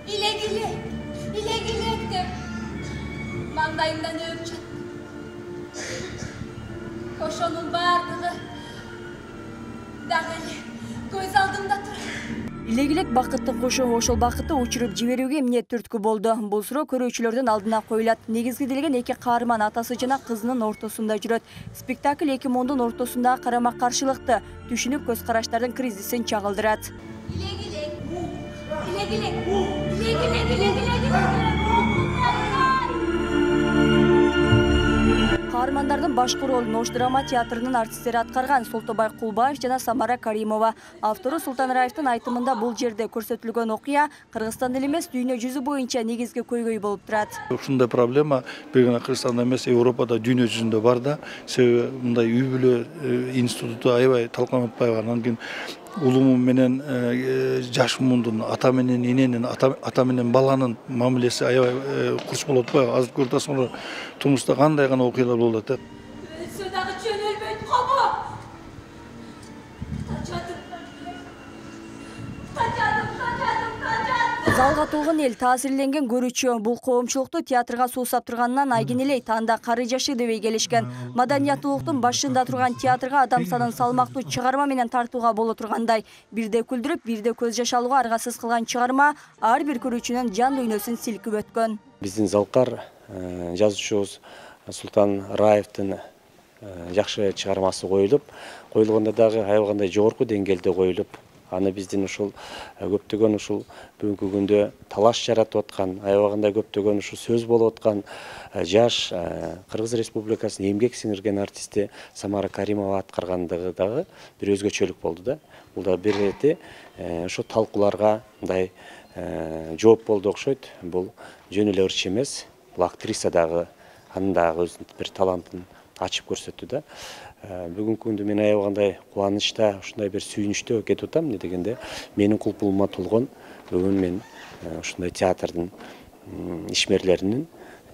İlegilek деп маңдайымдан өп жатты. Ошонун бардыгы дагы эле көз алдымда турат. Илегилек бакытты кошо ошол бакытты учуруп жиберүүгө эмне түрткү болду? Бул суроо көрүүчүлөрдүн алдына коюлат. Негизгиделген эки каарман атасы жана кызынын ортосунда жүрөт. Спектакль 2010-дун ортосундагы карама-каршылыкты, түшүнүк көз караштардын кризисин чагылдырат. Каармандардын башкы ролун Ош драма театрынын артисттери аткарган Солтобай Кулбаев жана Самара Каримова. Автору Султан Раевдин айтымында бул жерде көрсөтүлгөн окуя Кыргызстан эле эмес, дүйнө жүзү боюнча негизги көйгөй болуп турат. Ушундай проблема бир гана Кыргызстанда эмес, Европада, дүйнө жүзүндө бар да. Себеби мындай үй бүлө институту аябай талкаланып атпайбы. Анан кийин улуму менен жаш мундун, ата менен эненин, ата менен баланын мамилеси аябай курч болуп атпайбы. Азыр көрүп атасыңар, турмушта кандай гана окуялар болуп атат. Өлсө дагы жөнөлбөйт колго. Залга толгон эл, таасирленген көрүүчү бул коомчулукту театрга суусап турганынан айгин элейт. Анда кары жашы дебей келишкен. Маданияттуулуктун башында турган театрга адам санын салмактуу чыгарма менен тартууга боло тургандай. Бирде күлдүрүп, бирде көз жаш алууга аргасыз кылган чыгарма ар бир көрүүчүнүн жан дүйнөсүн силкип өткөн. Биздин залкар жазуучубуз Султан Раевдин жакшы чыгармасы коюлганда дагы аябагандай жогорку деңгээлде коюлуп, аны биздин ушул көптөгөн ушул бүгүнкү күндө талаш жаратып аткан, аябагандай көптөгөн ушул сөз болуп аткан жаш Кыргыз Республикасынын эмгек сиңирген артисти Самара Каримова аткаргандыгы дагы бир өзгөчөлүк болду да. Бул да бир эти ошо талкууларга мындай жооп болду окшойт. Бул жөн эле ырчы эмес, бул актриса дагы анын дагы өзүнүн бир талантын ачып көрсөттү да. Бүгүнкү күндө мен аябагандай кубанычта, ушундай бир сүйүнүчтө кетип атам. Эмне дегенде, менин кулпулума толгон бүгүн мен ушундай театрдын ишмерлеринин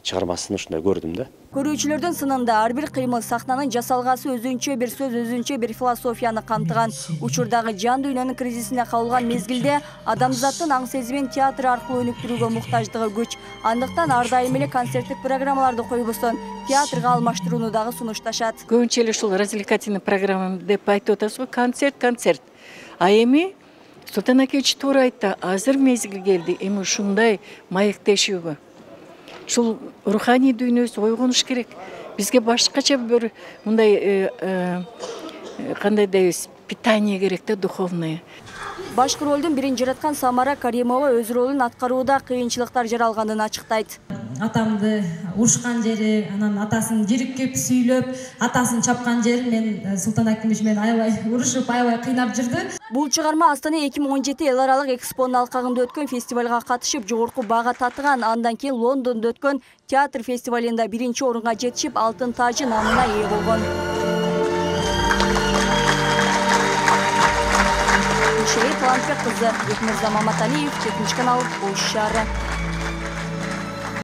чыгармасын ушундай көрдүм да. Көрүүчүлөрдүн сынында ар бир кыймыл, сахнанын жасалгасы өзүнчө бир сөз, өзүнчө бир философияны камтыган. Учурдагы жан дүйнөнүн кризисине кабылган мезгилде адамзаттын аң сезимин театр аркылуу өнүктүрүүгө муктаждыгы күч. Андыктан ар дайым эле концерттик программаларды койбостон театрга алмаштырууну дагы сунушташат. Көбүнчө эле ушул развлекательный программа деп айтып атасыз го, концерт. А эми Султан акевич туура айтты, азыр мезгил келди, эми ушундай маектешүүгө. Ушул руханий дүйнөбүз ойгонуш керек. Бизге башкача бир мындай кандай дейбиз, питание керек да, духовное. Башкы ролдун бирин жараткан Самара Каримова өз ролун аткарууда кыйынчылыктар жаралганын ачыктайт. Атамды урушкан жери, анан атасын жириккеп сүйлөп, атасын чапкан жери мен Султан акемич менен аябай урушуп, аябай кыйнап жүрдү. Бул чыгарма Астана 2017 эл аралык экспонун алкагында өткөн фестивалга катышып, жогорку баага татыган. Андан кийин Лондондо өткөн театр фестивалында биринчи орунга жетишип, алтын тажы намына ээ болгон. Талантбек кызы, Бекмырза Маматалиев, 7 канал, Ош шаары.